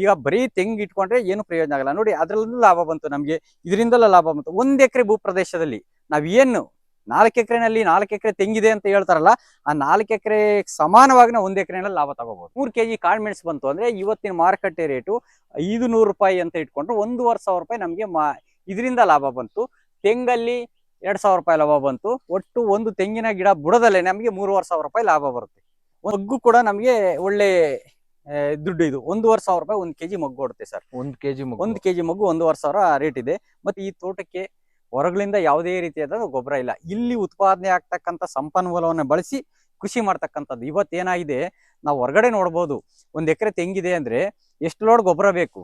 ಈಗ ಬರೀ ತೆಂಗು ಇಟ್ಕೊಂಡ್ರೆ ಏನು ಪ್ರಯೋಜನ ಆಗಲ್ಲ ನೋಡಿ. ಅದ್ರಲ್ಲೂ ಲಾಭ ಬಂತು ನಮ್ಗೆ, ಇದರಿಂದಲೂ ಲಾಭ ಬಂತು. 1 ಎಕರೆ ಭೂ ಪ್ರದೇಶದಲ್ಲಿ ನಾವ್ ಏನು 4 ಎಕರೆನಲ್ಲಿ 4 ಎಕರೆ ತೆಂಗಿದೆ ಅಂತ ಹೇಳ್ತಾರಲ್ಲ, ಆ 4 ಎಕರೆ ಸಮಾನವಾಗಿ ನಾವು 1 ಎಕರೆನಲ್ಲಿ ಲಾಭ ತಗೋಬಹುದು. 3 kg ಕಾಳುಮೆಣಸು ಬಂತು ಅಂದ್ರೆ ಇವತ್ತಿನ ಮಾರುಕಟ್ಟೆ ರೇಟು 500 ರೂಪಾಯಿ ಅಂತ ಇಟ್ಕೊಂಡ್ರೆ 1,500 ರೂಪಾಯಿ ನಮ್ಗೆ ಇದರಿಂದ ಲಾಭ ಬಂತು. ತೆಂಗಲ್ಲಿ 2,000 ರೂಪಾಯಿ ಲಾಭ ಬಂತು. ಒಟ್ಟು ಒಂದು ತೆಂಗಿನ ಗಿಡ ಬುಡದಲ್ಲೇ ನಮಗೆ 3,500 ರೂಪಾಯಿ ಲಾಭ ಬರುತ್ತೆ. ಮಗ್ಗು ಕೂಡ ನಮಗೆ ಒಳ್ಳೆ ದುಡ್ಡು. ಇದು 1,500 ರೂಪಾಯಿ 1 kg ಮಗ್ಗು ಕೊಡುತ್ತೆ ಸರ್. 1 kg ಮಗ್ಗು 1,500 ರೇಟ್ ಇದೆ. ಮತ್ತೆ ಈ ತೋಟಕ್ಕೆ ಹೊರಗಳಿಂದ ಯಾವುದೇ ರೀತಿಯಾದ ಗೊಬ್ಬರ ಇಲ್ಲ. ಇಲ್ಲಿ ಉತ್ಪಾದನೆ ಆಗ್ತಕ್ಕಂಥ ಸಂಪನ್ಮೂಲವನ್ನು ಬಳಸಿ ಕೃಷಿ ಮಾಡ್ತಕ್ಕಂಥದ್ದು. ಇವತ್ತೇನಾಗಿದೆ, ನಾವು ಹೊರಗಡೆ ನೋಡ್ಬೋದು, 1 ಎಕರೆ ತೆಂಗಿದೆ ಅಂದ್ರೆ ಎಷ್ಟು ಲೋಡ್ ಗೊಬ್ಬರ ಬೇಕು?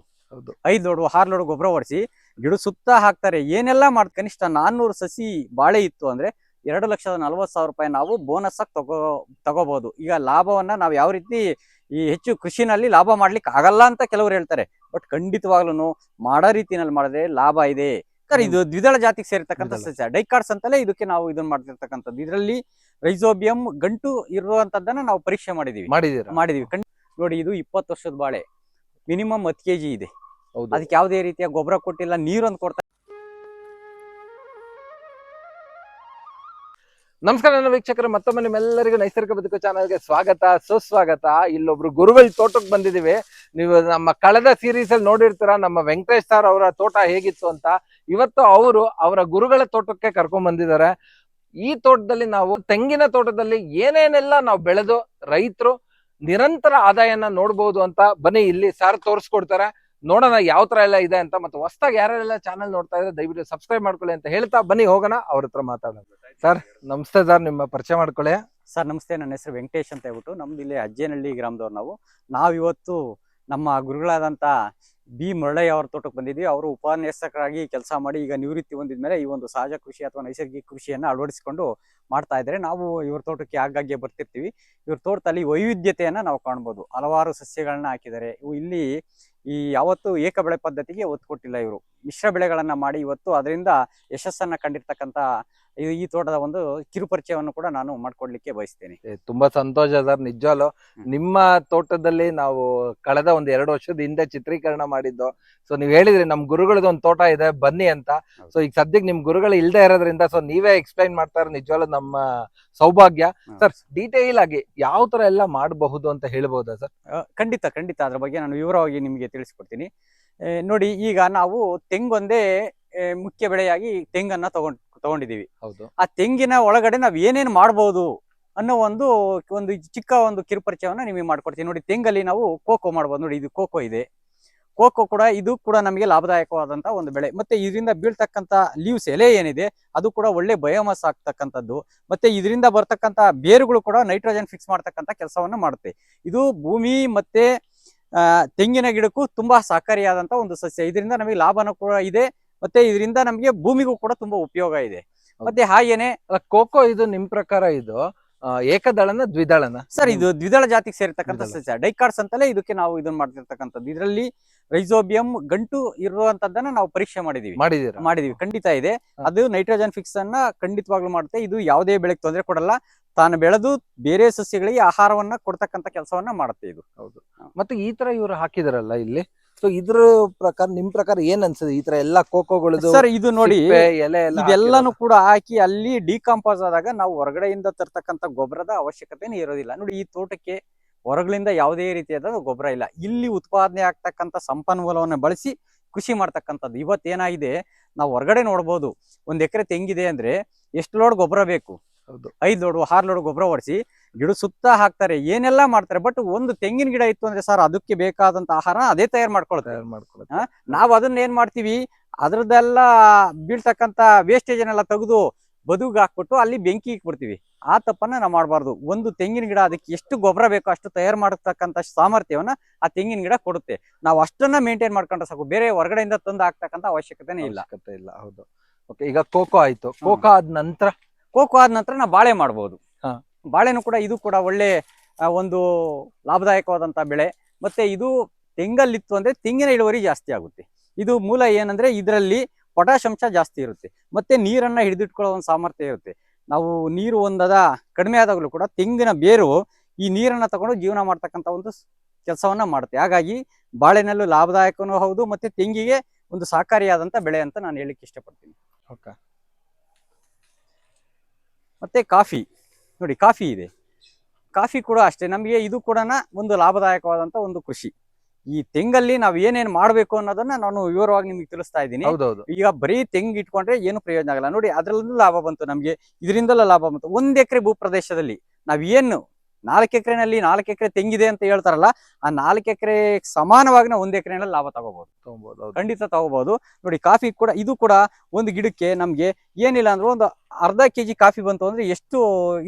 5 ಲೋಡ್ 6 ಲೋಡ್ ಗೊಬ್ಬರ ಹೊಡಿಸಿ ಗಿಡ ಸುತ್ತ ಹಾಕ್ತಾರೆ. ಏನೆಲ್ಲ ಕನಿಷ್ಠ 400 ಸಸಿ ಬಾಳೆ ಇತ್ತು ಅಂದ್ರೆ 2,40,000 ರೂಪಾಯಿ ನಾವು ಬೋನಸ್ ಆಗಿ ತಗೋಬಹುದು. ಈಗ ಲಾಭವನ್ನ ನಾವು ಯಾವ ರೀತಿ ಈ ಹೆಚ್ಚು ಕೃಷಿನಲ್ಲಿ ಲಾಭ ಮಾಡ್ಲಿಕ್ಕೆ ಆಗಲ್ಲ ಅಂತ ಕೆಲವರು ಹೇಳ್ತಾರೆ. ಬಟ್ ಖಂಡಿತವಾಗ್ಲೂ ಮಾಡೋ ರೀತಿನಲ್ಲಿ ಮಾಡಿದ್ರೆ ಲಾಭ ಇದೆ ಸರ್. ಇದು ದ್ವಿದಳ ಜಾತಿಗೆ ಸೇರಿರ್ತಕ್ಕಂಥ ಸಸ್ಯ, ಡೈಕಾಟ್ಸ್ ಅಂತಲೇ ಇದಕ್ಕೆ ನಾವು ಇದನ್ನ ಮಾಡ್ತಿರ್ತಕ್ಕಂಥದ್ದು. ಇದರಲ್ಲಿ ರೈಸೋಬಿಯಂ ಗಂಟು ಇರುವಂತದ್ದನ್ನ ನಾವು ಪರೀಕ್ಷೆ ಮಾಡಿದೀವಿ. ನೋಡಿ, ಇದು 20 ವರ್ಷದ ಬಾಳೆ, ಮಿನಿಮಮ್ 10 kg ಇದೆ. ಅದಕ್ಕೆ ಯಾವುದೇ ರೀತಿಯ ಗೊಬ್ಬರ ಕೊಟ್ಟಿಲ್ಲ, ನೀರೊಂದು ಕೊಡ್ತಾ. ನಮಸ್ಕಾರ ನನ್ನ ವೀಕ್ಷಕರೇ, ಮತ್ತೊಮ್ಮೆ ನಿಮ್ಮೆಲ್ಲರಿಗೂ ನೈಸರ್ಗಿಕ ಬದುಕು ಚಾನಲ್ಗೆ ಸ್ವಾಗತ ಸುಸ್ವಾಗತ. ಇಲ್ಲೊಬ್ರು ಗುರುಗಳ ತೋಟಕ್ಕೆ ಬಂದಿದ್ದೀವಿ. ನೀವು ನಮ್ಮ ಕಳೆದ ಸೀರೀಸ್ ಅಲ್ಲಿ ನೋಡಿರ್ತೀರ ನಮ್ಮ ವೆಂಕಟೇಶ್ ಸರ್ ಅವರ ತೋಟ ಹೇಗಿತ್ತು ಅಂತ. ಇವತ್ತು ಅವರ ಗುರುಗಳ ತೋಟಕ್ಕೆ ಕರ್ಕೊಂಡ್ ಬಂದಿದ್ದಾರೆ. ಈ ತೋಟದಲ್ಲಿ ನಾವು ತೆಂಗಿನ ತೋಟದಲ್ಲಿ ಏನೇನೆಲ್ಲ ನಾವು ಬೆಳೆದು ರೈತರು ನಿರಂತರ ಆದಾಯನ ನೋಡ್ಬೋದು ಅಂತ ಬನ್ನಿ ಇಲ್ಲಿ ಸರ್ ತೋರಿಸ್ಕೊಡ್ತಾರೆ. ನೋಡೋಣ ಯಾವ ತರ ಎಲ್ಲ ಇದೆ ಅಂತ. ಮತ್ತೆ ಹೊಸದಾಗಿ ಯಾರೆಲ್ಲ ಚಾನಲ್ ನೋಡ್ತಾ ಇದ್ರೆ ದಯವಿಟ್ಟು ಸಬ್ಸ್ಕ್ರೈಬ್ ಮಾಡ್ಕೊಳ್ಳಿ ಅಂತ ಹೇಳ್ತಾ ಬನ್ನಿ ಹೋಗೋಣ ಅವ್ರ ಹತ್ರ ಮಾತಾಡೋಣ. ಸರ್ ನಮಸ್ತೆ ಸರ್, ನಿಮ್ಮ ಪರಿಚಯ ಮಾಡ್ಕೊಳ್ಳಿ. ಸರ್ ನಮಸ್ತೆ, ನನ್ನ ಹೆಸರು ವೆಂಕಟೇಶ್ ಅಂತ ಹೇಳ್ಬಿಟ್ಟು, ನಮ್ದು ಇಲ್ಲಿ ಅಜ್ಜೇನಹಳ್ಳಿ ಗ್ರಾಮದವ್ರು. ನಾವಿವತ್ತು ನಮ್ಮ ಗುರುಗಳಾದಂತ ಬಿ ಮುರಳಯ್ಯ ಅವ್ರ ತೋಟಕ್ಕೆ ಬಂದಿದ್ವಿ. ಅವರು ಉಪನ್ಯಾಸಕರಾಗಿ ಕೆಲಸ ಮಾಡಿ ಈಗ ನಿವೃತ್ತಿ ಹೊಂದಿದ್ಮೇಲೆ ಈ ಒಂದು ಸಹಜ ಕೃಷಿ ಅಥವಾ ನೈಸರ್ಗಿಕ ಕೃಷಿಯನ್ನ ಅಳವಡಿಸಿಕೊಂಡು ಮಾಡ್ತಾ ಇದ್ದಾರೆ. ನಾವು ಇವ್ರ ತೋಟಕ್ಕೆ ಆಗಾಗ್ಗೆ ಬರ್ತಿರ್ತೀವಿ. ಇವ್ರ ತೋಟದಲ್ಲಿ ವೈವಿಧ್ಯತೆಯನ್ನ ನಾವು ಕಾಣ್ಬೋದು. ಹಲವಾರು ಸಸ್ಯಗಳನ್ನ ಹಾಕಿದ್ದಾರೆ. ಇಲ್ಲಿ ಈ ಯಾವತ್ತು ಏಕ ಬೆಳೆ ಪದ್ಧತಿಗೆ ಒತ್ತು ಕೊಟ್ಟಿಲ್ಲ. ಇವರು ಮಿಶ್ರ ಬೆಳೆಗಳನ್ನ ಮಾಡಿ ಇವತ್ತು ಅದರಿಂದ ಯಶಸ್ಸನ್ನ ಕಂಡಿರ್ತಕ್ಕಂಥ ಈ ತೋಟದ ಒಂದು ಕಿರುಪರಿಚಯವನ್ನು ಕೂಡ ನಾನು ಮಾಡ್ಕೊಡ್ಲಿಕ್ಕೆ ಬಯಸ್ತೇನೆ. ತುಂಬಾ ಸಂತೋಷ ಸರ್. ನಿಜವಾಗ್ಲು ನಿಮ್ಮ ತೋಟದಲ್ಲಿ ನಾವು ಕಳೆದ 1-2 ವರ್ಷದ ಹಿಂದೆ ಚಿತ್ರೀಕರಣ ಮಾಡಿದ್ದು. ಸೊ ನೀವ್ ಹೇಳಿದ್ರಿ ನಮ್ ಗುರುಗಳದ್ದು ಒಂದು ತೋಟ ಇದೆ ಬನ್ನಿ ಅಂತ. ಸೊ ಈಗ ಸದ್ಯಕ್ಕೆ ನಿಮ್ ಗುರುಗಳು ಇಲ್ದೇ ಇರೋದ್ರಿಂದ ಸೊ ನೀವೇ ಎಕ್ಸ್ಪ್ಲೈನ್ ಮಾಡ್ತಾರೆ. ನಿಜವಾಗ್ಲು ನಮ್ಮ ಸೌಭಾಗ್ಯ. ಸರ್ ಡೀಟೇಲ್ ಆಗಿ ಯಾವ ತರ ಎಲ್ಲ ಮಾಡಬಹುದು ಅಂತ ಹೇಳ್ಬಹುದಾ ಸರ್? ಖಂಡಿತ ಅದ್ರ ಬಗ್ಗೆ ನಾನು ವಿವರವಾಗಿ ನಿಮಗೆ ತಿಳಿಸ್ಕೊಡ್ತೀನಿ. ನೋಡಿ, ಈಗ ನಾವು ತೆಂಗೊಂದೇ ಮುಖ್ಯ ಬೆಳೆಯಾಗಿ ತೆಂಗನ್ನ ತಗೊಂಡಿದೀವಿ. ಆ ತೆಂಗಿನ ಒಳಗಡೆ ನಾವ್ ಏನೇನ್ ಮಾಡ್ಬೋದು ಅನ್ನೋ ಒಂದು ಚಿಕ್ಕ ಒಂದು ಕಿರುಪರಿಚಯವನ್ನ ನಿಮಗೆ ಮಾಡ್ಕೊಡ್ತೀನಿ. ನೋಡಿ, ತೆಂಗಲ್ಲಿ ನಾವು ಕೋಕೋ ಮಾಡ್ಬೋದು. ನೋಡಿ, ಇದು ಕೋಕೋ ಇದೆ. ಕೋಕೋ ಕೂಡ ಇದು ಕೂಡ ನಮಗೆ ಲಾಭದಾಯಕವಾದಂತ ಒಂದು ಬೆಳೆ. ಮತ್ತೆ ಇದರಿಂದ ಬೀಳ್ತಕ್ಕಂತ ಲೀವ್ಸ್ ಎಲೆ ಏನಿದೆ ಅದು ಕೂಡ ಒಳ್ಳೆ ಬಯೋಮಾಸ್ ಆಗ್ತಕ್ಕಂಥದ್ದು. ಮತ್ತೆ ಇದರಿಂದ ಬರ್ತಕ್ಕಂತ ಬೇರುಗಳು ಕೂಡ ನೈಟ್ರೋಜನ್ ಫಿಕ್ಸ್ ಮಾಡ್ತಕ್ಕಂಥ ಕೆಲಸವನ್ನ ಮಾಡುತ್ತೆ. ಇದು ಭೂಮಿ ಮತ್ತೆ ತೆಂಗಿನ ಗಿಡಕ್ಕೂ ತುಂಬಾ ಸಹಕಾರಿಯಾದಂತ ಒಂದು ಸಸ್ಯ. ಇದರಿಂದ ನಮಗೆ ಲಾಭನೂ ಕೂಡ ಇದೆ. ಮತ್ತೆ ಇದರಿಂದ ನಮಗೆ ಭೂಮಿಗೂ ಕೂಡ ತುಂಬಾ ಉಪಯೋಗ ಇದೆ. ಮತ್ತೆ ಹಾಗೇನೆ ಕೋಕೋ ಇದು ನಿಮ್ ಪ್ರಕಾರ ಇದು ಏಕದಳನ ದ್ವಿದಳನ ಸರ್? ಇದು ದ್ವಿದಳ ಜಾತಿಗೆ ಸೇರಿರ್ತಕ್ಕಂಥ ಸಸ್ಯ, ಡೈಕಾಟ್ಸ್ ಅಂತಲೇ ಇದಕ್ಕೆ ನಾವು ಇದನ್ನ ಮಾಡ್ತಿರ್ತಕ್ಕಂಥದ್ದು. ಇದರಲ್ಲಿ ರೈಸೋಬಿಯಂ ಗಂಟು ಇರುವಂತದ್ದನ್ನ ನಾವು ಪರೀಕ್ಷೆ ಮಾಡಿದೀವಿ. ಖಂಡಿತ ಇದೆ. ಅದು ನೈಟ್ರೋಜನ್ ಫಿಕ್ಸ್ ಅನ್ನ ಖಂಡಿತವಾಗ್ಲೂ ಮಾಡುತ್ತೆ. ಇದು ಯಾವುದೇ ಬೆಳೆಗೆ ತೊಂದರೆ ಕೊಡಲ್ಲ. ತಾನು ಬೆಳೆದು ಬೇರೆ ಸಸ್ಯಗಳಿಗೆ ಆಹಾರವನ್ನ ಕೊಡ್ತಕ್ಕಂಥ ಕೆಲಸವನ್ನ ಮಾಡುತ್ತೆ ಇದು. ಹೌದು. ಮತ್ತೆ ಈ ತರ ಇವರು ಹಾಕಿದಾರಲ್ಲ ಇಲ್ಲಿ, ಸೊ ಇದ್ರ ಪ್ರಕಾರ ನಿಮ್ ಪ್ರಕಾರ ಏನ್ ಅನ್ಸುತ್ತೆ ಈ ತರ ಎಲ್ಲಾ ಕೋಕೋಗಳು? ಸರ್ ಇದು ನೋಡಿ, ಇದೆಲ್ಲಾನು ಕೂಡ ಹಾಕಿ ಅಲ್ಲಿ ಡಿಕಂಪೋಸ್ ಆದಾಗ ನಾವು ಹೊರಗಡೆಯಿಂದ ತರ್ತಕ್ಕಂಥ ಗೊಬ್ಬರದ ಅವಶ್ಯಕತೆನೇ ಇರೋದಿಲ್ಲ. ನೋಡಿ, ಈ ತೋಟಕ್ಕೆ ಹೊರಗಳಿಂದ ಯಾವುದೇ ರೀತಿಯಾದ ಗೊಬ್ಬರ ಇಲ್ಲ. ಇಲ್ಲಿ ಉತ್ಪಾದನೆ ಆಗ್ತಕ್ಕಂಥ ಸಂಪನ್ಮೂಲವನ್ನು ಬಳಸಿ ಕೃಷಿ ಮಾಡ್ತಕ್ಕಂಥದ್ದು. ಇವತ್ತೇನಾಗಿದೆ, ನಾವು ಹೊರಗಡೆ ನೋಡ್ಬೋದು, 1 ಎಕರೆ ತೆಂಗಿದೆ ಅಂದ್ರೆ ಎಷ್ಟು ಲೋಡ್ ಗೊಬ್ಬರ ಬೇಕು? 5 ಲೋಡ್ 6 ಲೋಡ್ ಗೊಬ್ಬರ ಹೊಡಿಸಿ ಗಿಡ ಸುತ್ತ ಹಾಕ್ತಾರೆ. ಏನೆಲ್ಲ ಮಾಡ್ತಾರೆ. ಬಟ್ ಒಂದು ತೆಂಗಿನ ಗಿಡ ಇತ್ತು ಅಂದ್ರೆ ಸರ್, ಅದಕ್ಕೆ ಬೇಕಾದಂತ ಆಹಾರ ಅದೇ ತಯಾರು ಮಾಡ್ಕೊಳುತ್ತೆ. ನಾವು ಅದನ್ನ ಏನ್ ಮಾಡ್ತೀವಿ, ಅದ್ರದ್ದೆಲ್ಲ ಬೀಳ್ತಕ್ಕಂತ ವೇಸ್ಟೇಜ್ ಅನ್ನೆಲ್ಲ ತೆಗೆದು ಬದುಗೆ ಹಾಕ್ಬಿಟ್ಟು ಅಲ್ಲಿ ಬೆಂಕಿ ಇಕ್ಬಿಡ್ತೀವಿ. ಆ ತಪ್ಪನ್ನ ನಾವು ಮಾಡಬಾರ್ದು. ಒಂದು ತೆಂಗಿನ ಗಿಡ ಅದಕ್ಕೆ ಎಷ್ಟು ಗೊಬ್ಬರ ಬೇಕೋ ಅಷ್ಟು ತಯಾರು ಮಾಡತಕ್ಕಂಥ ಸಾಮರ್ಥ್ಯವನ್ನ ಆ ತೆಂಗಿನ ಗಿಡ ಕೊಡುತ್ತೆ. ನಾವು ಅಷ್ಟನ್ನ ಮೇಂಟೈನ್ ಮಾಡ್ಕೊಂಡ್ರೆ ಸಾಕು. ಬೇರೆ ಹೊರಗಡೆಯಿಂದ ತಂದು ಹಾಕ್ತಕ್ಕಂಥ ಅವಶ್ಯಕತೆನೇ ಇಲ್ಲ. ಹೌದು. ಓಕೆ, ಈಗ ಕೋಕೋ ಆಯ್ತು. ಕೋಕೋ ಆದ ನಂತರ ನಾವು ಬಾಳೆ ಮಾಡ್ಬೋದು. ಬಾಳೆನೂ ಕೂಡ ಇದು ಕೂಡ ಒಳ್ಳೆ ಒಂದು ಲಾಭದಾಯಕವಾದಂತ ಬೆಳೆ. ಮತ್ತೆ ಇದು ತೆಂಗಲ್ಲಿತ್ತು ಅಂದ್ರೆ ತೆಂಗಿನ ಇಳುವರಿ ಜಾಸ್ತಿ ಆಗುತ್ತೆ. ಇದು ಮೂಲ ಏನಂದ್ರೆ ಇದರಲ್ಲಿ ಪೊಟ್ಯಾಶ್ ಅಂಶ ಜಾಸ್ತಿ ಇರುತ್ತೆ. ಮತ್ತೆ ನೀರನ್ನ ಹಿಡಿದಿಟ್ಕೊಳ್ಳೋ ಒಂದು ಸಾಮರ್ಥ್ಯ ಇರುತ್ತೆ. ನಾವು ನೀರು ಕಡಿಮೆ ಆದಾಗಲೂ ಕೂಡ ತೆಂಗಿನ ಬೇರು ಈ ನೀರನ್ನ ತಗೊಂಡು ಜೀವನ ಮಾಡ್ತಕ್ಕಂಥ ಒಂದು ಕೆಲಸವನ್ನ ಮಾಡುತ್ತೆ. ಹಾಗಾಗಿ ಬಾಳೆನಲ್ಲೂ ಲಾಭದಾಯಕನೂ ಹೌದು, ಮತ್ತೆ ತೆಂಗಿಗೆ ಒಂದು ಸಹಕಾರಿಯಾದಂತ ಬೆಳೆ ಅಂತ ನಾನು ಹೇಳಿಕ್ಕೆ ಇಷ್ಟಪಡ್ತೀನಿ. ಓಕೆ. ಮತ್ತೆ ಕಾಫಿ ನೋಡಿ, ಕಾಫಿ ಇದೆ. ಕಾಫಿ ಕೂಡ ಅಷ್ಟೇ, ನಮಗೆ ಇದು ಕೂಡ ಒಂದು ಲಾಭದಾಯಕವಾದಂತ ಒಂದು ಕೃಷಿ. ಈ ತೆಂಗಲ್ಲಿ ನಾವು ಏನೇನು ಮಾಡಬೇಕು ಅನ್ನೋದನ್ನ ನಾನು ವಿವರವಾಗಿ ನಿಮ್ಗೆ ತಿಳಿಸ್ತಾ ಇದ್ದೀನಿ. ಹೌದೌದು. ಈಗ ಬರೀ ತೆಂಗು ಇಟ್ಕೊಂಡ್ರೆ ಏನು ಪ್ರಯೋಜನ ಆಗಲ್ಲ. ನೋಡಿ, ಅದರಲ್ಲೂ ಲಾಭ ಬಂತು ನಮ್ಗೆ, ಇದರಿಂದಲೂ ಲಾಭ ಬಂತು. 1 ಎಕರೆ ಭೂ ಪ್ರದೇಶದಲ್ಲಿ ನಾವ್ ಏನು 4 ಎಕರೆನಲ್ಲಿ 4 ಎಕರೆ ತೆಂಗಿದೆ ಅಂತ ಹೇಳ್ತಾರಲ್ಲ, ಆ 4 ಎಕರೆ ಸಮಾನವಾಗಿ ನಾವು 1 ಎಕರೆನಲ್ಲಿ ಲಾಭ ತಗೋಬಹುದು, ಖಂಡಿತ ತಗೋಬಹುದು. ನೋಡಿ, ಕಾಫಿ ಕೂಡ, ಇದು ಕೂಡ ಒಂದು ಗಿಡಕ್ಕೆ ನಮ್ಗೆ ಏನಿಲ್ಲ ಅಂದ್ರೆ ಒಂದು ಅರ್ಧ ಕೆಜಿ ಕಾಫಿ ಬಂತು ಅಂದ್ರೆ ಎಷ್ಟು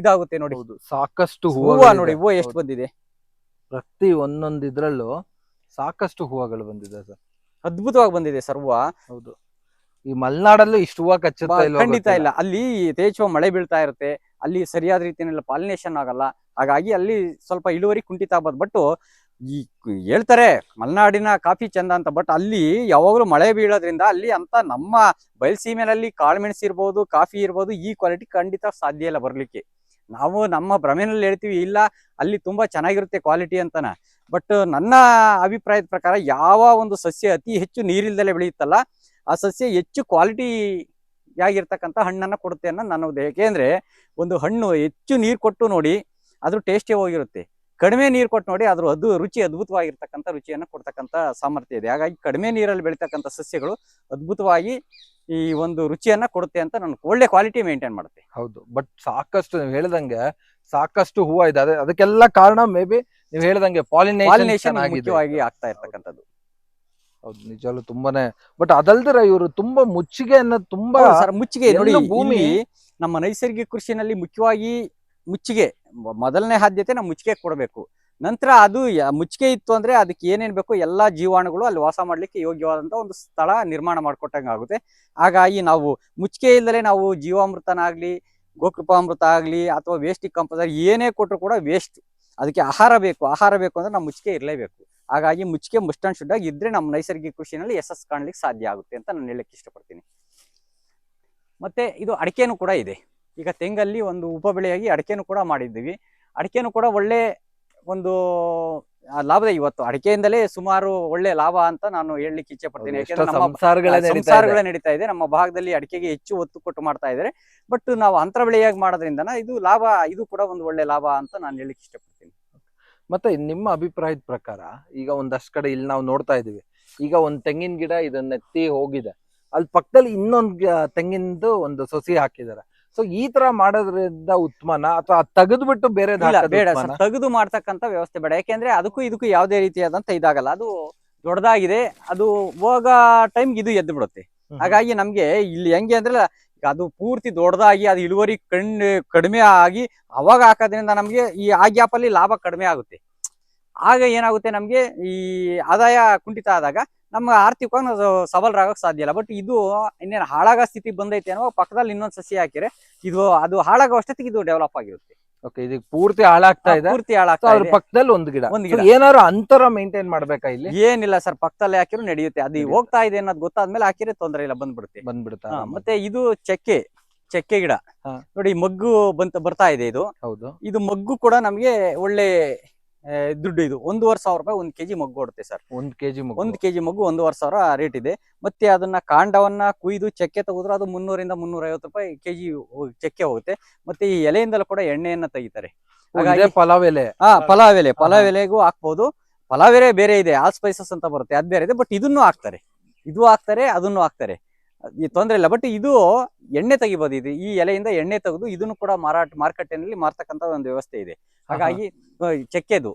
ಇದಾಗುತ್ತೆ ನೋಡಿ. ಸಾಕಷ್ಟು ಹೂವು ನೋಡಿ, ಹೂವು ಎಷ್ಟು ಬಂದಿದೆ. ಪ್ರತಿ ಒಂದೊಂದು ಇದ್ರಲ್ಲೂ ಸಾಕಷ್ಟು ಹೂವುಗಳು ಬಂದಿದೆ ಸರ್, ಅದ್ಭುತವಾಗಿ ಬಂದಿದೆ ಸರ್ ಹೂವು. ಹೌದು. ಈ ಮಲೆನಾಡಲ್ಲೂ ಇಷ್ಟು ಹೂವು ಕಚ್ಚುತ್ತಾ ಇಲ್ಲ? ಖಂಡಿತ ಇಲ್ಲ. ಅಲ್ಲಿ ಯಥೇಚ್ಛವಾಗಿ ಮಳೆ ಬೀಳ್ತಾ ಇರುತ್ತೆ, ಅಲ್ಲಿ ಸರಿಯಾದ ರೀತಿಯಲ್ಲಿ ಪಾಲಿನೇಷನ್ ಆಗಲ್ಲ, ಹಾಗಾಗಿ ಅಲ್ಲಿ ಸ್ವಲ್ಪ ಇಳುವರಿ ಕುಂಠಿತ ಆಗ್ಬೋದು. ಬಟ್ ಈ ಹೇಳ್ತಾರೆ ಮಲೆನಾಡಿನ ಕಾಫಿ ಚಂದ ಅಂತ, ಬಟ್ ಅಲ್ಲಿ ಯಾವಾಗಲೂ ಮಳೆ ಬೀಳೋದ್ರಿಂದ ಅಲ್ಲಿ ಅಂತ ನಮ್ಮ ಬಯಲುಸೀಮೆನಲ್ಲಿ ಕಾಳುಮೆಣಸು ಇರ್ಬೋದು, ಕಾಫಿ ಇರ್ಬೋದು, ಈ ಕ್ವಾಲಿಟಿ ಖಂಡಿತ ಸಾಧ್ಯ ಇಲ್ಲ ಬರ್ಲಿಕ್ಕೆ. ನಾವು ನಮ್ಮ ಭ್ರಮೆನಲ್ಲಿ ಹೇಳ್ತೀವಿ ಇಲ್ಲ ಅಲ್ಲಿ ತುಂಬಾ ಚೆನ್ನಾಗಿರುತ್ತೆ ಕ್ವಾಲಿಟಿ ಅಂತನ. ಬಟ್ ನನ್ನ ಅಭಿಪ್ರಾಯದ ಪ್ರಕಾರ ಯಾವ ಒಂದು ಸಸ್ಯ ಅತಿ ಹೆಚ್ಚು ನೀರಿಲ್ದಲೆ ಬೆಳೆಯುತ್ತಲ್ಲ, ಆ ಸಸ್ಯ ಹೆಚ್ಚು ಕ್ವಾಲಿಟಿ ಆಗಿರ್ತಕ್ಕಂಥ ಹಣ್ಣನ್ನ ಕೊಡುತ್ತೆ ಅನ್ನೋ ನನ್ನ ಉದ್ದೇಶ. ಯಾಕೆಂದ್ರೆ ಒಂದು ಹಣ್ಣು ಹೆಚ್ಚು ನೀರು ಕೊಟ್ಟು ನೋಡಿ ಅದ್ರ ಟೇಸ್ಟೇ ಹೋಗಿರುತ್ತೆ, ಕಡಿಮೆ ನೀರು ಕೊಟ್ಟು ನೋಡಿ ಅದ್ರ ರುಚಿ ಅದ್ಭುತವಾಗಿರ್ತಕ್ಕಂಥ ರುಚಿಯನ್ನ ಕೊಡ್ತಕ್ಕಂಥ ಸಾಮರ್ಥ್ಯ ಇದೆ. ಹಾಗಾಗಿ ಕಡಿಮೆ ನೀರಲ್ಲಿ ಬೆಳೀತಕ್ಕಂಥ ಸಸ್ಯಗಳು ಅದ್ಭುತವಾಗಿ ಈ ಒಂದು ರುಚಿಯನ್ನ ಕೊಡುತ್ತೆ ಅಂತ ನನ್ಗೆ ಒಳ್ಳೆ ಕ್ವಾಲಿಟಿ ಮೇಂಟೈನ್ ಮಾಡುತ್ತೆ. ಹೌದು. ಬಟ್ ಸಾಕಷ್ಟು ನೀವು ಹೇಳ್ದಂಗೆ ಸಾಕಷ್ಟು ಹೂವು ಇದೆ, ಅದಕ್ಕೆಲ್ಲ ಕಾರಣ ಮೇ ಬಿ ನೀವು ಹೇಳ್ದಂಗೆ ಪಾಲಿನೇಷನ್ ಮುಖ್ಯವಾಗಿ ಆಗ್ತಾ ಇರ್ತಕ್ಕಂಥದ್ದು. ಹೌದು, ನಿಜವಲ್ಲೂ ತುಂಬಾನೇ. ಬಟ್ ಅದಲ್ದಿರ ಇವರು ತುಂಬಾ ಮುಚ್ಚಿಗೆ ಅನ್ನೋದು ತುಂಬಾ ಸರ್, ಮುಚ್ಚಿಗೆ ನೋಡಿ, ಭೂಮಿ ನಮ್ಮ ನೈಸರ್ಗಿಕ ಕೃಷಿನಲ್ಲಿ ಮುಖ್ಯವಾಗಿ ಮುಚ್ಚಿಗೆ ಮೊದಲನೇ ಆದ್ಯತೆ ನಾವು ಮುಚ್ಚಿಗೆ ಕೊಡಬೇಕು. ನಂತರ ಅದು ಮುಚ್ಚಿಗೆ ಇತ್ತು ಅಂದ್ರೆ ಅದಕ್ಕೆ ಏನೇನ್ ಬೇಕು ಎಲ್ಲಾ ಜೀವಾಣುಗಳು ಅಲ್ಲಿ ವಾಸ ಮಾಡ್ಲಿಕ್ಕೆ ಯೋಗ್ಯವಾದಂತ ಒಂದು ಸ್ಥಳ ನಿರ್ಮಾಣ ಮಾಡ್ಕೊಟ್ಟಂಗೆ ಆಗುತ್ತೆ. ಹಾಗಾಗಿ ನಾವು ಮುಚ್ಚಿಗೆ ಇಲ್ಲದೆ ನಾವು ಜೀವಾಮೃತನಾಗ್ಲಿ, ಗೋಕೃಪಾಮೃತ ಆಗ್ಲಿ, ಅಥವಾ ವೇಸ್ಟ್ ಕಂಪೋಸರ್ ಏನೇ ಕೊಟ್ಟರು ಕೂಡ ವೇಸ್ಟ್. ಅದಕ್ಕೆ ಆಹಾರ ಬೇಕು ಅಂದ್ರೆ ನಾವು ಮುಚ್ಚಿಗೆ ಇರಲೇಬೇಕು. ಹಾಗಾಗಿ ಮುಚ್ಚಿಗೆ ಮಸ್ಟ್ ಅಂಡ್ ಶುಡ್ ಆಗಿ ಇದ್ರೆ ನಮ್ಮ ನೈಸರ್ಗಿಕ ಕೃಷಿನಲ್ಲಿ ಯಶಸ್ಸು ಕಾಣ್ಲಿಕ್ಕೆ ಸಾಧ್ಯ ಆಗುತ್ತೆ ಅಂತ ನಾನು ಹೇಳಕ್ಕೆ ಇಷ್ಟಪಡ್ತೀನಿ. ಮತ್ತೆ ಇದು ಅಡಿಕೆನೂ ಕೂಡ ಇದೆ. ಈಗ ತೆಂಗಲ್ಲಿ ಒಂದು ಉಪ ಬೆಳೆಯಾಗಿ ಅಡಿಕೆನೂ ಕೂಡ ಮಾಡಿದ್ದೀವಿ. ಅಡಿಕೆನೂ ಕೂಡ ಒಳ್ಳೆ ಒಂದು ಲಾಭದ, ಇವತ್ತು ಅಡಿಕೆಯಿಂದಲೇ ಸುಮಾರು ಒಳ್ಳೆ ಲಾಭ ಅಂತ ನಾನು ಹೇಳಲಿಕ್ಕೆ ಇಚ್ಛೆ ಪಡ್ತೀನಿ. ಯಾಕೆಂದ್ರೆ ನಮ್ಮ ಸಂಸಾರಗಳೇ ನಡೀತಾ ಇದೆ, ನಮ್ಮ ಭಾಗದಲ್ಲಿ ಅಡಿಕೆಗೆ ಹೆಚ್ಚು ಒತ್ತು ಕೊಟ್ಟು ಮಾಡ್ತಾ ಇದ್ದಾರೆ. ಬಟ್ ನಾವು ಅಂತರ ಬೆಳೆಯಾಗಿ ಮಾಡೋದ್ರಿಂದ ಇದು ಲಾಭ, ಇದು ಕೂಡ ಒಂದು ಒಳ್ಳೆ ಲಾಭ ಅಂತ ನಾನು ಹೇಳಲಿಕ್ಕೆ ಇಷ್ಟಪಡ್ತೀನಿ. ಮತ್ತೆ ನಿಮ್ಮ ಅಭಿಪ್ರಾಯದ ಪ್ರಕಾರ ಈಗ ಒಂದಷ್ಟು ಕಡೆ ಇಲ್ಲಿ ನಾವು ನೋಡ್ತಾ ಇದೀವಿ, ಈಗ ಒಂದ್ ತೆಂಗಿನ ಗಿಡ ಇದನ್ನ ಎತ್ತಿ ಹೋಗಿದೆ, ಅಲ್ಲಿ ಪಕ್ಕದಲ್ಲಿ ಇನ್ನೊಂದು ತೆಂಗಿನದು ಒಂದು ಸೊಸಿ ಹಾಕಿದ್ದಾರೆ. ಸೊ ಈ ತರ ಮಾಡೋದ್ರಿಂದ ಉತ್ತಮನ ಅಥವಾ ತೆಗೆದು ಬಿಟ್ಟು ಬೇರೆ ಬೇಡ ಸರ್, ತೆಗೆದು ಮಾಡ್ತಕ್ಕಂಥ ವ್ಯವಸ್ಥೆ ಬೇಡ. ಯಾಕೆಂದ್ರೆ ಅದಕ್ಕೂ ಇದಕ್ಕೂ ಯಾವುದೇ ರೀತಿಯಾದಂತ ಇದಾಗಲ್ಲ, ಅದು ದೊಡ್ಡದಾಗಿದೆ, ಅದು ಹೋಗ ಟೈಮ್ಗೆ ಇದು ಎದ್ದು ಬಿಡುತ್ತೆ. ಹಾಗಾಗಿ ನಮ್ಗೆ ಇಲ್ಲಿ ಹೆಂಗೆ ಅಂದ್ರೆ ಅದು ಪೂರ್ತಿ ದೊಡ್ಡದಾಗಿ ಅದು ಇಳುವರಿ ಕಡಿಮೆ ಆಗಿ ಅವಾಗ ಹಾಕೋದ್ರಿಂದ ನಮ್ಗೆ ಈ ಆ ಗ್ಯಾಪ್ ಅಲ್ಲಿ ಲಾಭ ಕಡಿಮೆ ಆಗುತ್ತೆ. ಆಗ ಏನಾಗುತ್ತೆ, ನಮ್ಗೆ ಈ ಆದಾಯ ಕುಂಠಿತ ಆದಾಗ ನಮ್ಮ ಆರ್ಥಿಕವಾಗಿ ನಾವು ಸಬಲರಾಗಕ್ಕೆ ಸಾಧ್ಯ ಇಲ್ಲ. ಬಟ್ ಇದು ಇನ್ನೇನು ಹಾಳಾಗೋ ಸ್ಥಿತಿ ಬಂದೈತೆ ಅನ್ನೋ ಪಕ್ಕದಲ್ಲಿ ಇನ್ನೊಂದು ಸಸಿ ಹಾಕಿದ್ರೆ ಇದು ಅದು ಹಾಳಾಗೋ ಅಷ್ಟೊತ್ತಿಗೆ ಇದು ಡೆವಲಪ್ ಆಗಿರುತ್ತೆ. ಓಕೆ, ಇದಕ್ಕೆ ಪೂರ್ತಿ ಹಾಳಾಗ್ತಾ ಇದೆ, ಪಕ್ಕದಲ್ಲಿ ಒಂದು ಗಿಡ ಏನಾದ್ರು ಅಂತರ ಮೇಂಟೈನ್ ಮಾಡ್ಬೇಕಾ? ಇಲ್ಲಿ ಏನಿಲ್ಲ ಸರ್, ಪಕ್ಕದಲ್ಲೇ ಹಾಕಿರೋ ನಡೆಯುತ್ತೆ. ಅದು ಹೋಗ್ತಾ ಇದೆ ಅನ್ನೋದು ಗೊತ್ತಾದ್ಮೇಲೆ ಹಾಕಿದ್ರೆ ತೊಂದರೆ ಇಲ್ಲ, ಬಂದ್ಬಿಡುತ್ತೆ. ಮತ್ತೆ ಇದು ಚಕ್ಕೆ ಗಿಡ ನೋಡಿ, ಮಗ್ಗು ಬರ್ತಾ ಇದೆ. ಇದು ಮಗ್ಗು ಕೂಡ ನಮ್ಗೆ ಒಳ್ಳೆ ದುಡ್ಡು. ಇದು 1,500 ರೂಪಾಯಿ 1 kg ಮಗ್ಗು ಕೊಡುತ್ತೆ ಸರ್. 1 kg ಮಗ್ಗು 1,500 ರೇಟ್ ಇದೆ. ಮತ್ತೆ ಅದನ್ನ ಕಾಂಡವನ್ನ ಕುಯ್ದು ಚಕ್ಕೆ ತೆಗೆದ್ರೆ ಅದು 300 ರಿಂದ 350 ರೂಪಾಯಿ kg ಚಕ್ಕೆ ಹೋಗುತ್ತೆ. ಮತ್ತೆ ಈ ಎಲೆಯಿಂದಲೂ ಕೂಡ ಎಣ್ಣೆಯನ್ನ ತೆಗಿತಾರೆ. ಹಾಗಾಗಿ ಪಲಾವ್ ಎಲೆಗೂ ಹಾಕ್ಬಹುದು. ಪಲಾವ್ ಎಲೆ ಬೇರೆ ಇದೆ, ಆಲ್ ಸ್ಪೈಸಸ್ ಅಂತ ಬರುತ್ತೆ, ಅದು ಬೇರೆ ಇದೆ. ಬಟ್ ಇದನ್ನು ಹಾಕ್ತಾರೆ, ಅದನ್ನು ಹಾಕ್ತಾರೆ, ಈ ತೊಂದರೆ ಇಲ್ಲ. ಬಟ್ ಇದು ಎಣ್ಣೆ ತೆಗಿಬಹುದು. ಇದು ಈ ಎಲೆಯಿಂದ ಎಣ್ಣೆ ತೆಗೆದು ಇದನ್ನು ಕೂಡ ಮಾರುಕಟ್ಟೆನಲ್ಲಿ ಮಾರ್ತಕ್ಕಂಥ ಒಂದು ವ್ಯವಸ್ಥೆ ಇದೆ. ಹಾಗಾಗಿ ಚಕ್ಕೆದು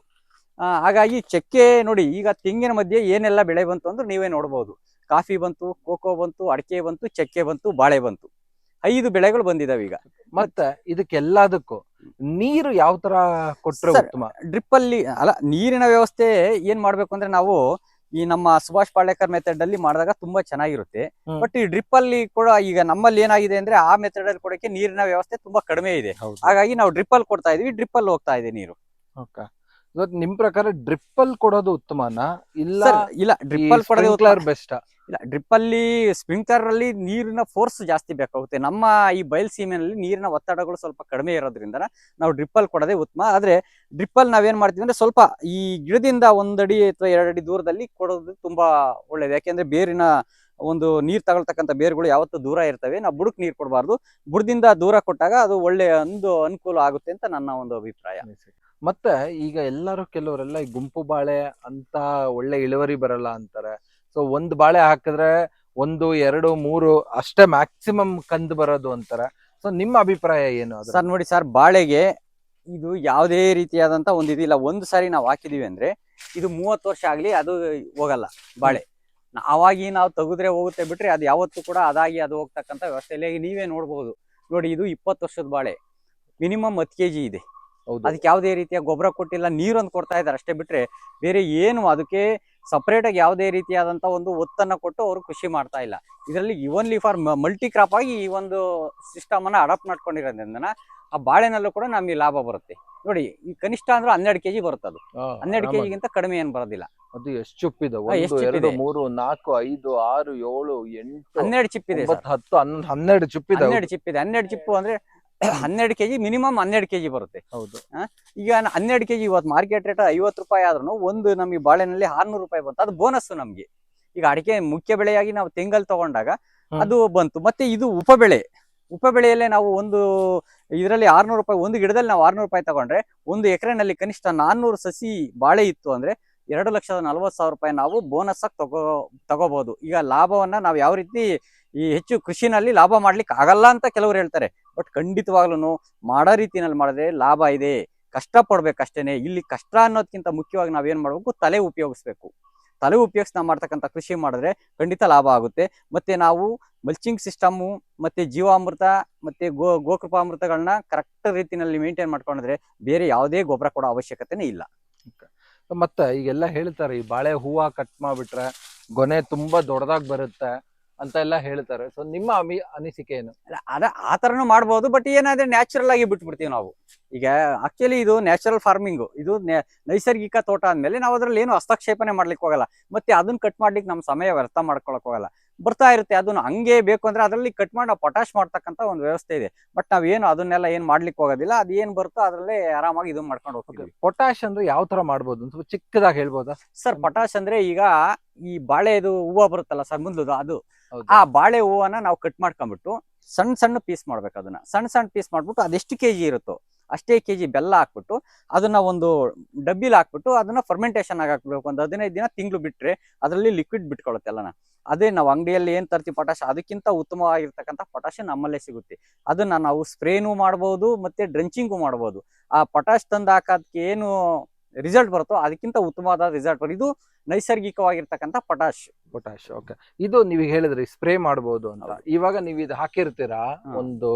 ಹಾಗಾಗಿ ಚಕ್ಕೆ ನೋಡಿ, ಈಗ ತೆಂಗಿನ ಮಧ್ಯೆ ಏನೆಲ್ಲ ಬೆಳೆ ಬಂತು ಅಂದ್ರೆ ನೀವೇ ನೋಡ್ಬೋದು. ಕಾಫಿ ಬಂತು, ಕೋಕೋ ಬಂತು, ಅಡಿಕೆ ಬಂತು, ಚಕ್ಕೆ ಬಂತು, ಬಾಳೆ ಬಂತು, 5 ಬೆಳೆಗಳು ಬಂದಿದಾವೆ ಈಗ. ಮತ್ತೆ ಇದಕ್ಕೆಲ್ಲದಕ್ಕೂ ನೀರು ಯಾವ ತರ ಕೊಟ್ರೆ ಉತ್ತಮ? ಡ್ರಿಪ್ ಅಲ್ಲಿ ಅಲ್ಲ, ನೀರಿನ ವ್ಯವಸ್ಥೆ ಏನ್ ಮಾಡ್ಬೇಕು ಅಂದ್ರೆ ನಾವು ಈ ನಮ್ಮ ಸುಭಾಷ್ ಪಾಳೇಕರ್ ಮೆಥಡ್ ಅಲ್ಲಿ ಮಾಡಿದಾಗ ತುಂಬಾ ಚೆನ್ನಾಗಿರುತ್ತೆ. ಬಟ್ ಈ ಡ್ರಿಪ್ ಅಲ್ಲಿ ಕೂಡ ಈಗ ನಮ್ಮಲ್ಲಿ ಏನಾಗಿದೆ ಅಂದ್ರೆ ಆ ಮೆಥಡ್ ಅಲ್ಲಿ ಕೊಡಕ್ಕೆ ನೀರಿನ ವ್ಯವಸ್ಥೆ ತುಂಬಾ ಕಡಿಮೆ ಇದೆ. ಹಾಗಾಗಿ ನಾವು ಡ್ರಿಪ್ ಅಲ್ಲಿ ಕೊಡ್ತಾ ಇದೀವಿ, ಡ್ರಿಪ್ ಅಲ್ಲಿ ಹೋಗ್ತಾ ಇದೆ ನೀರು. ಇವತ್ತು ನಿಮ್ ಪ್ರಕಾರ ಡ್ರಿಪ್ಪಲ್ ಕೊಡೋದು ಉತ್ತಮನಾ ಇಲ್ಲ ಸರ್ ಇಲ್ಲ ಡ್ರಿಪ್ಪಲ್ ಕೊಡೋದೇ ಸ್ಪ್ರಿಂಕ್ಲರ್ ಬೆಸ್ಟ್? ಇಲ್ಲ, ಡ್ರಿಪ್ ಅಲ್ಲಿ ಸ್ಪ್ರಿಂಕ್ಲರ್ ಅಲ್ಲಿ ನೀರಿನ ಫೋರ್ಸ್ ಜಾಸ್ತಿ ಬೇಕಾಗುತ್ತೆ. ನಮ್ಮ ಈ ಬಯಲ್ಸೀಮೆನಲ್ಲಿ ನೀರಿನ ಒತ್ತಡಗಳು ಸ್ವಲ್ಪ ಕಡಿಮೆ ಇರೋದ್ರಿಂದ ನಾವು ಡ್ರಿಪ್ಪಲ್ ಕೊಡೋದೇ ಉತ್ತಮ. ಆದ್ರೆ ಡ್ರಿಪ್ಪಲ್ ನಾವೇನ್ ಮಾಡ್ತೀವಿ ಅಂದ್ರೆ ಸ್ವಲ್ಪ ಈ ಗಿಡದಿಂದ 1 ಅಡಿ ಅಥವಾ 2 ಅಡಿ ದೂರದಲ್ಲಿ ಕೊಡೋದು ತುಂಬಾ ಒಳ್ಳೇದು. ಯಾಕೆಂದ್ರೆ ಬೇರಿನ ಒಂದು ನೀರ್ ತಗೊಳ್ತಕ್ಕಂಥ ಬೇರುಗಳು ಯಾವತ್ತೂ ದೂರ ಇರ್ತವೆ. ನಾವು ಬುಡಕ್ ನೀರ್ ಕೊಡಬಾರ್ದು. ಬುಡದಿಂದ ದೂರ ಕೊಟ್ಟಾಗ ಅದು ಒಳ್ಳೆ ಒಂದು ಅನುಕೂಲ ಆಗುತ್ತೆ ಅಂತ ನನ್ನ ಒಂದು ಅಭಿಪ್ರಾಯ. ಮತ್ತೆ ಈಗ ಎಲ್ಲರೂ ಕೆಲವರೆಲ್ಲ ಈ ಗುಂಪು ಬಾಳೆ ಅಂತ ಒಳ್ಳೆ ಇಳುವರಿ ಬರಲ್ಲ ಅಂತಾರೆ. ಸೊ ಒಂದ್ ಬಾಳೆ ಹಾಕಿದ್ರೆ 1, 2, 3 ಅಷ್ಟೇ ಮ್ಯಾಕ್ಸಿಮಮ್ ಕಂದು ಬರೋದು ಅಂತಾರೆ. ಸೊ ನಿಮ್ಮ ಅಭಿಪ್ರಾಯ ಏನು? ಸರ್ ನೋಡಿ ಸರ್, ಬಾಳೆಗೆ ಇದು ಯಾವುದೇ ರೀತಿಯಾದಂತ ಒಂದು ಇದಿಲ್ಲ. ಒಂದು ಸಾರಿ ನಾವು ಹಾಕಿದೀವಿ ಅಂದ್ರೆ ಇದು 30 ವರ್ಷ ಆಗ್ಲಿ ಅದು ಹೋಗಲ್ಲ ಬಾಳೆ. ಅವಾಗಿ ನಾವು ತೆಗೆದ್ರೆ ಹೋಗುತ್ತೆ ಬಿಟ್ರೆ ಅದು ಯಾವತ್ತೂ ಕೂಡ ಅದಾಗಿ ಅದು ಹೋಗ್ತಕ್ಕಂಥ ವ್ಯವಸ್ಥೆ ಇಲ್ಲ. ಈಗ ನೀವೇ ನೋಡ್ಬಹುದು ನೋಡಿ, ಇದು 20 ವರ್ಷದ ಬಾಳೆ, ಮಿನಿಮಮ್ 10 kg ಇದೆ. ಅದಕ್ಕೆ ಯಾವುದೇ ರೀತಿಯ ಗೊಬ್ಬರ ಕೊಟ್ಟಿಲ್ಲ, ನೀರೊಂದು ಕೊಡ್ತಾ ಇದ್ದಾರೆ ಅಷ್ಟೇ ಬಿಟ್ರೆ ಬೇರೆ ಏನು ಅದಕ್ಕೆ ಸಪರೇಟ್ ಆಗಿ ಯಾವುದೇ ರೀತಿಯಾದಂತ ಒಂದು ಒತ್ತನ್ನ ಕೊಟ್ಟು ಅವರು ಕೃಷಿ ಮಾಡ್ತಾ ಇಲ್ಲ. ಇದರಲ್ಲಿ ಓನ್ಲಿ ಫಾರ್ ಮಲ್ಟಿ ಕ್ರಾಪ್ ಆಗಿ ಈ ಒಂದು ಸಿಸ್ಟಮ್ ಅನ್ನ ಅಡಾಪ್ಟ್ ಮಾಡ್ಕೊಂಡಿರೋದ್ರಿಂದ ಆ ಬಾಳೆನಲ್ಲೂ ಕೂಡ ನಮಗೆ ಲಾಭ ಬರುತ್ತೆ. ನೋಡಿ, ಈ ಕನಿಷ್ಠ ಅಂದ್ರೆ 12 kg ಬರುತ್ತೆ. ಅದು 12 kg ಗಿಂತ ಕಡಿಮೆ ಏನು ಬರೋದಿಲ್ಲ. ಅದು ಎಷ್ಟು ಚಿಪ್ ಇದೆ? 1, 2, 3, 4, 5, 6, 7, 8, 12 ಚಿಪ್ ಇದೆ, 9, 10, 12 ಚಿಪ್ ಇದೆ. 12 ಚಿಪ್ ಇದೆ. 12 ಚಿಪ್ಪು ಅಂದ್ರೆ 12 kg ಮಿನಿಮಮ್ 12 kg ಬರುತ್ತೆ. ಹೌದು. ಈಗ 12 kg ಇವತ್ತು ಮಾರ್ಕೆಟ್ ರೇಟ್ 50 ರೂಪಾಯಿ ಆದ್ರೂ ಒಂದು ನಮಗೆ ಬಾಳೆನಲ್ಲಿ 600 ರೂಪಾಯಿ ಬಂತು. ಅದು ಬೋನಸ್ ನಮ್ಗೆ. ಈಗ ಅಡಿಕೆ ಮುಖ್ಯ ಬೆಳೆಯಾಗಿ ನಾವು ತೆಂಗಲ್ ತಗೊಂಡಾಗ ಅದು ಬಂತು. ಮತ್ತೆ ಇದು ಉಪಬೆಳೆಯಲ್ಲೇ ನಾವು ಒಂದು ಇದರಲ್ಲಿ 600 ರೂಪಾಯಿ, ಒಂದು ಗಿಡದಲ್ಲಿ ನಾವು 600 ರೂಪಾಯಿ ತಗೊಂಡ್ರೆ 1 ಎಕರೆನಲ್ಲಿ ಕನಿಷ್ಠ 400 ಸಸಿ ಬಾಳೆ ಇತ್ತು ಅಂದ್ರೆ 2,40,000 ರೂಪಾಯಿ ನಾವು ಬೋನಸ್ ಆಗಿ ತಗೋಬಹುದು. ಈಗ ಲಾಭವನ್ನ ನಾವು ಯಾವ ರೀತಿ ಈ ಹೆಚ್ಚು ಕೃಷಿನಲ್ಲಿ ಲಾಭ ಮಾಡ್ಲಿಕ್ಕೆ ಆಗಲ್ಲ ಅಂತ ಕೆಲವರು ಹೇಳ್ತಾರೆ. ಬಟ್ ಖಂಡಿತವಾಗ್ಲೂ ಮಾಡೋ ರೀತಿನಲ್ಲಿ ಮಾಡಿದ್ರೆ ಲಾಭ ಇದೆ. ಕಷ್ಟ ಪಡ್ಬೇಕಷ್ಟೇನೆ. ಇಲ್ಲಿ ಕಷ್ಟ ಅನ್ನೋದಕ್ಕಿಂತ ಮುಖ್ಯವಾಗಿ ನಾವೇನ್ ಮಾಡ್ಬೇಕು, ತಲೆ ಉಪಯೋಗಿಸ್ಬೇಕು. ತಲೆ ಉಪಯೋಗಿಸಿ ನಾವು ಮಾಡ್ತಕ್ಕಂಥ ಕೃಷಿ ಮಾಡಿದ್ರೆ ಖಂಡಿತ ಲಾಭ ಆಗುತ್ತೆ. ಮತ್ತೆ ನಾವು ಮಲ್ಚಿಂಗ್ ಸಿಸ್ಟಮು ಮತ್ತೆ ಜೀವಾಮೃತ ಮತ್ತೆ ಗೋಕೃಪಾಮೃತಗಳನ್ನ ಕರೆಕ್ಟ್ ರೀತಿನಲ್ಲಿ ಮೇಂಟೈನ್ ಮಾಡ್ಕೊಂಡ್ರೆ ಬೇರೆ ಯಾವುದೇ ಗೊಬ್ಬರ ಕೊಡೋ ಅವಶ್ಯಕತೆನೇ ಇಲ್ಲ. ಮತ್ತೆ ಈಗೆಲ್ಲ ಹೇಳ್ತಾರೆ ಈ ಬಾಳೆ ಹೂವ ಕಟ್ ಮಾಡ್ಬಿಟ್ರೆ ಗೊನೆ ತುಂಬಾ ದೊಡ್ಡದಾಗಿ ಬರುತ್ತೆ ಅಂತ ಎಲ್ಲ ಹೇಳ್ತಾರೆ. ಸೊ ನಿಮ್ಮ ಅನಿಸಿಕೆ ಏನು? ಆ ತರನು ಮಾಡ್ಬೋದು. ಬಟ್ ಏನಾದ್ರೆ ನ್ಯಾಚುರಲ್ ಆಗಿ ಬಿಟ್ಬಿಡ್ತೀವಿ ನಾವು. ಈಗ ಆಕ್ಚುಲಿ ಇದು ನ್ಯಾಚುರಲ್ ಫಾರ್ಮಿಂಗ್, ಇದು ನೈಸರ್ಗಿಕ ತೋಟ ಅಂದ್ಮೇಲೆ ನಾವು ಅದ್ರಲ್ಲಿ ಏನು ಹಸ್ತಕ್ಷೇಪನೆ ಮಾಡ್ಲಿಕ್ಕೆ ಹೋಗಲ್ಲ. ಮತ್ತೆ ಅದನ್ನ ಕಟ್ ಮಾಡ್ಲಿಕ್ಕೆ ನಮ್ಮ ಸಮಯ ವ್ಯರ್ಥ ಮಾಡ್ಕೊಳಕ್ ಹೋಗಲ್ಲ. ಬರ್ತಾ ಇರುತ್ತೆ ಅದನ್ನ ಹಂಗೆ ಬೇಕು ಅಂದ್ರೆ ಅದರಲ್ಲಿ ಕಟ್ ಮಾಡಿ ನಾವು ಪೊಟಾಶ್ ಮಾಡ್ತಕ್ಕಂಥ ಒಂದು ವ್ಯವಸ್ಥೆ ಇದೆ. ಬಟ್ ನಾವೇನು ಅದನ್ನೆಲ್ಲ ಏನ್ ಮಾಡ್ಲಿಕ್ಕೆ ಹೋಗೋದಿಲ್ಲ. ಅದು ಏನ್ ಬರುತ್ತೋ ಅದ್ರಲ್ಲೇ ಆರಾಮಾಗಿ ಇದನ್ನ ಮಾಡ್ಕೊಂಡು ಹೋಗ್ತೀವಿ. ಪೊಟಾಶ್ ಅಂದ್ರೆ ಯಾವ ತರ ಮಾಡ್ಬೋದು ಅಂತ ಚಿಕ್ಕದಾಗಿ ಹೇಳ್ಬೋದಾ ಸರ್? ಪೊಟಾಶ್ ಅಂದ್ರೆ ಈಗ ಈ ಬಾಳೆದು ಹೂವು ಬರುತ್ತಲ್ಲ ಸರ್, ಮುಂದದು ಅದು ಆ ಬಾಳೆ ಹೂವನ್ನ ನಾವು ಕಟ್ ಮಾಡ್ಕೊಂಡ್ಬಿಟ್ಟು ಸಣ್ಣ ಸಣ್ಣ ಪೀಸ್ ಮಾಡ್ಬೇಕು. ಅದನ್ನ ಸಣ್ಣ ಪೀಸ್ ಮಾಡ್ಬಿಟ್ಟು ಅದೆಷ್ಟು kg ಇರುತ್ತೋ ಅಷ್ಟೇ kg ಬೆಲ್ಲ ಹಾಕ್ಬಿಟ್ಟು ಅದನ್ನ ಒಂದು ಡಬ್ಬಿಲಿ ಹಾಕ್ಬಿಟ್ಟು ಅದನ್ನ ಫರ್ಮೆಂಟೇಶನ್ ಆಗಿ ಹಾಕ್ಬೇಕು. ಒಂದು 15 ದಿನ ತಿಂಗಳು ಬಿಟ್ರೆ ಅದರಲ್ಲಿ ಲಿಕ್ವಿಡ್ ಬಿಟ್ಕೊಳ್ಳುತ್ತೆ ಎಲ್ಲನ. ಅದೇ ನಾವು ಅಂಗಡಿಯಲ್ಲಿ ಏನ್ ತರ್ತೀವಿ ಪೊಟಾಶ್, ಅದಕ್ಕಿಂತ ಉತ್ತಮವಾಗಿರ್ತಕ್ಕಂಥ ಪೊಟಾಶ್ ನಮ್ಮಲ್ಲೇ ಸಿಗುತ್ತೆ. ಅದನ್ನ ನಾವು ಸ್ಪ್ರೇನು ಮಾಡಬಹುದು ಮತ್ತೆ ಡ್ರೆಂಚಿಂಗು ಮಾಡಬಹುದು. ಆ ಪೊಟಾಶ್ ತಂದು ಹಾಕೋದಕ್ಕೆ ಏನು ರಿಸಲ್ಟ್ ಬರುತ್ತೋ ಅದಕ್ಕಿಂತ ಉತ್ತಮವಾದ ರಿಸಲ್ಟ್ ಬರುತ್ತೆ. ಇದು ನೈಸರ್ಗಿಕವಾಗಿರ್ತಕ್ಕಂಥ ಪೊಟಾಶ್. ಓಕೆ. ಇದು ನೀವು ಹೇಳಿದ್ರಿ ಸ್ಪ್ರೇ ಮಾಡಬಹುದು ಅಂತ. ಇವಾಗ ನೀವು ಇದು ಹಾಕಿರ್ತೀರಾ ಒಂದು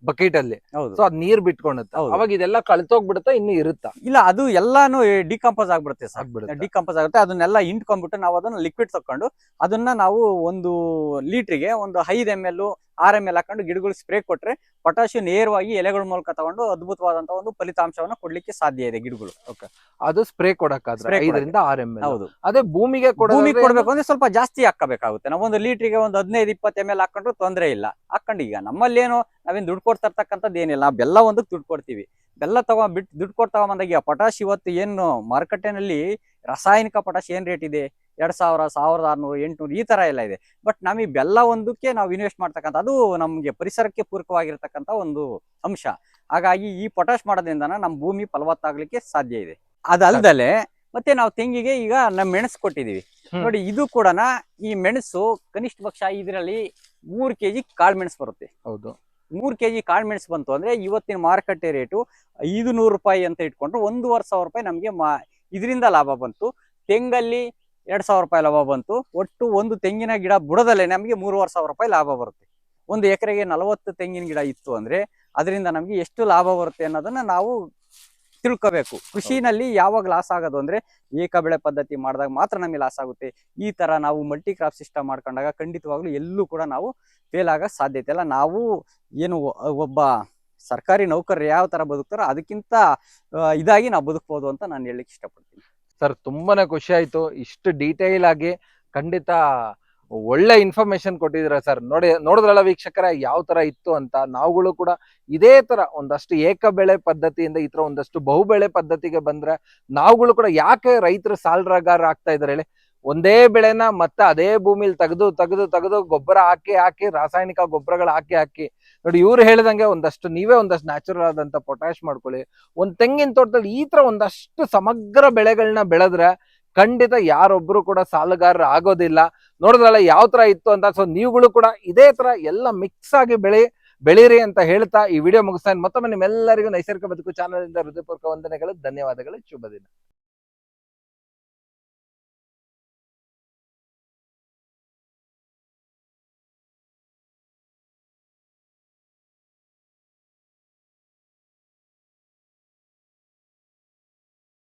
ಬಕೆಟ್ ಅಲ್ಲಿ, ಸೊ ಅದ್ ನೀರ್ ಬಿಟ್ಕೊಂಡುತ್ತೆ, ಅವಾಗ ಇದೆಲ್ಲ ಕಳ್ತೋಗ್ಬಿಡುತ್ತಾ ಇನ್ನು ಇರುತ್ತಾ? ಇಲ್ಲ, ಅದು ಎಲ್ಲಾನು ಡಿಕಂಪೋಸ್ ಆಗ್ಬಿಡುತ್ತೆ ಸರ್. ಡಿಕಂಪೋಸ್ ಆಗುತ್ತೆ. ಅದನ್ನೆಲ್ಲ ಇಂಟ್ಕೊಂಡ್ಬಿಟ್ಟು ನಾವು ಅದನ್ನ ಲಿಕ್ವಿಡ್ ತಕೊಂಡು ಅದನ್ನ ನಾವು 1 ಲೀಟ್ರಿಗೆ ಒಂದು 5 ml 6 ml ಹಾಕೊಂಡು ಗಿಡಗಳಿಗೆ ಸ್ಪ್ರೇ ಕೊಟ್ರೆ ಪೊಟಾಶಿಯಂ ನೇರವಾಗಿ ಎಲೆಗಳ ಮೂಲಕ ತಗೊಂಡು ಅದ್ಭುತವಾದಂತಹ ಒಂದು ಫಲಿತಾಂಶವನ್ನು ಕೊಡ್ಲಿಕ್ಕೆ ಸಾಧ್ಯ ಇದೆ ಗಿಡಗಳು. ಅದು ಸ್ಪ್ರೇ ಕೊಡಕ್ಕಾದ್ರೆ 5 ರಿಂದ 6 ml. ಹೌದು. ಅದೇ ಭೂಮಿಗೆ ಕೊಡ್ಬೇಕು ಅಂದ್ರೆ ಸ್ವಲ್ಪ ಜಾಸ್ತಿ ಹಾಕಬೇಕಾಗುತ್ತೆ. ನಾವು 1 ಲೀಟ್ರಿಗೆ ಒಂದು 15-20 ml ಹಾಕೊಂಡ್ರು ತೊಂದರೆ ಇಲ್ಲ. ಹಾಕೊಂಡು ಈಗ ನಮ್ಮಲ್ಲಿ ಏನು ನಾವೇನ್ ದುಡ್ಡು ಕೊಡ್ತಾ ಇರ್ತಕ್ಕಂಥದ್ದು ಏನಿಲ್ಲ. ನಾವು ಬೆಲ್ಲ ಒಂದಕ್ಕೆ ದುಡ್ಡು ಕೊಡ್ತೀವಿ. ಬೆಲ್ಲ ಬಿಟ್ಟು ದುಡ್ಡು ಕೊಡ್ತಾ ಬಂದಾಗ ಪೊಟಾಶ್ ಇವತ್ತು ಏನು ಮಾರುಕಟ್ಟೆನಲ್ಲಿ ರಾಸಾಯನಿಕ ಪೊಟಾಶ್ ಏನ್ ರೇಟ್ ಇದೆ? 2,000, 1,600, 800 ಈ ತರ ಎಲ್ಲ ಇದೆ. ಬಟ್ ನಮಗೆ ಬೆಲ್ಲ ಒಂದಕ್ಕೆ ನಾವು ಇನ್ವೆಸ್ಟ್ ಮಾಡ್ತಕ್ಕಂಥ ಅದು ನಮ್ಗೆ ಪರಿಸರಕ್ಕೆ ಪೂರಕವಾಗಿರ್ತಕ್ಕಂಥ ಒಂದು ಅಂಶ. ಹಾಗಾಗಿ ಈ ಪೊಟಾಶ್ ಮಾಡೋದ್ರಿಂದ ನಮ್ಮ ಭೂಮಿ ಫಲವತ್ತಾಗ್ಲಿಕ್ಕೆ ಸಾಧ್ಯ ಇದೆ. ಅದಲ್ದಲೆ ಮತ್ತೆ ನಾವು ತೆಂಗಿಗೆ ಈಗ ನಮ್ಮ ಮೆಣಸು ಕೊಟ್ಟಿದೀವಿ ನೋಡಿ. ಇದು ಕೂಡ ಈ ಮೆಣಸು ಕನಿಷ್ಠ ಪಕ್ಷ ಇದರಲ್ಲಿ 3 kg ಕಾಳು ಮೆಣಸು ಬರುತ್ತೆ. ಹೌದು. 3 kg ಕಾಳು ಮೆಣಸು ಬಂತು ಅಂದ್ರೆ ಇವತ್ತಿನ ಮಾರುಕಟ್ಟೆ ರೇಟು 500 ರೂಪಾಯಿ ಅಂತ ಇಟ್ಕೊಂಡ್ರು 1,500 ರೂಪಾಯಿ ನಮ್ಗೆ ಇದರಿಂದ ಲಾಭ ಬಂತು. ತೆಂಗಲ್ಲಿ 2,000 ರೂಪಾಯಿ ಲಾಭ ಬಂತು. ಒಟ್ಟು ಒಂದು ತೆಂಗಿನ ಗಿಡ ಬುಡದಲ್ಲೇ ನಮಗೆ 3,500 ರೂಪಾಯಿ ಲಾಭ ಬರುತ್ತೆ. 1 ಎಕರೆಗೆ 40 ತೆಂಗಿನ ಗಿಡ ಇತ್ತು ಅಂದ್ರೆ ಅದರಿಂದ ನಮ್ಗೆ ಎಷ್ಟು ಲಾಭ ಬರುತ್ತೆ ಅನ್ನೋದನ್ನ ನಾವು ತಿಳ್ಕೋಬೇಕು. ಕೃಷಿನಲ್ಲಿ ಯಾವಾಗ ಲಾಸ್ ಆಗೋದು ಅಂದ್ರೆ ಏಕ ಬೆಳೆ ಪದ್ಧತಿ ಮಾಡಿದಾಗ ಮಾತ್ರ ನಮಗೆ ಲಾಸ್ ಆಗುತ್ತೆ. ಈ ತರ ನಾವು ಮಲ್ಟಿ ಕ್ರಾಪ್ ಸಿಸ್ಟಮ್ ಮಾಡ್ಕೊಂಡಾಗ ಖಂಡಿತವಾಗ್ಲೂ ಎಲ್ಲೂ ಕೂಡ ನಾವು ಫೇಲ್ ಆಗೋ ಸಾಧ್ಯತೆ ಇಲ್ಲ. ನಾವು ಏನು ಒಬ್ಬ ಸರ್ಕಾರಿ ನೌಕರರು ಯಾವ ತರ ಬದುಕ್ತಾರೋ ಅದಕ್ಕಿಂತ ಇದಾಗಿ ನಾವು ಬದುಕ್ಬೋದು ಅಂತ ನಾನು ಹೇಳಲಿಕ್ಕೆ ಇಷ್ಟಪಡ್ತೀನಿ. ಸರ್ ತುಂಬಾನೇ ಖುಷಿ ಆಯ್ತು, ಇಷ್ಟು ಡೀಟೇಲ್ ಆಗಿ ಖಂಡಿತ ಒಳ್ಳೆ ಇನ್ಫಾರ್ಮೇಶನ್ ಕೊಟ್ಟಿದ್ದೀರಾ ಸರ್. ನೋಡಿದ್ರಲ್ಲ ವೀಕ್ಷಕರೇ ಯಾವ ತರ ಇತ್ತು ಅಂತ. ನಾವುಗಳು ಕೂಡ ಇದೇ ತರ ಒಂದಷ್ಟು ಏಕ ಬೆಳೆ ಪದ್ಧತಿಯಿಂದ ಈ ತರ ಒಂದಷ್ಟು ಬಹುಬೆಳೆ ಪದ್ಧತಿಗೆ ಬಂದ್ರೆ ನಾವುಗಳು ಕೂಡ ಯಾಕೆ ರೈತರು ಸಾಲಗಾರ ಆಗ್ತಾ ಇದಾರೆ ಹೇಳಿ? ಒಂದೇ ಬೆಳೆನ ಮತ್ತೆ ಅದೇ ಭೂಮಿಲಿ ತೆಗೆದು ಗೊಬ್ಬರ ಹಾಕಿ ರಾಸಾಯನಿಕ ಗೊಬ್ಬರಗಳು ಹಾಕಿ ನೋಡಿ, ಇವ್ರು ಹೇಳಿದಂಗೆ ನೀವೇ ಒಂದಷ್ಟು ನ್ಯಾಚುರಲ್ ಆದಂತ ಪೊಟ್ಯಾಶ್ ಮಾಡ್ಕೊಳ್ಳಿ. ಒಂದ್ ತೆಂಗಿನ ತೋಟದಲ್ಲಿ ಈ ತರ ಒಂದಷ್ಟು ಸಮಗ್ರ ಬೆಳೆಗಳನ್ನ ಬೆಳೆದ್ರೆ ಖಂಡಿತ ಯಾರೊಬ್ರು ಕೂಡ ಸಾಲಗಾರರು ಆಗೋದಿಲ್ಲ. ನೋಡಿದ್ರಲ್ಲ ಯಾವ ತರ ಇತ್ತು ಅಂತ. ಸೊ ನೀವುಗಳು ಕೂಡ ಇದೇ ತರ ಎಲ್ಲ ಮಿಕ್ಸ್ ಆಗಿ ಬೆಳೀರಿ ಅಂತ ಹೇಳ್ತಾ ಈ ವಿಡಿಯೋ ಮುಗಿಸ್ತಾನೆ. ಮತ್ತೊಮ್ಮೆ ನಿಮ್ಮೆಲ್ಲರಿಗೂ ನೈಸರ್ಗಿಕ ಬದುಕು ಚಾನಲ್ ಇಂದ ಹೃದಯಪೂರ್ವಕ ವಂದನೆಗಳು, ಧನ್ಯವಾದಗಳು, ಶುಭ ದಿನ.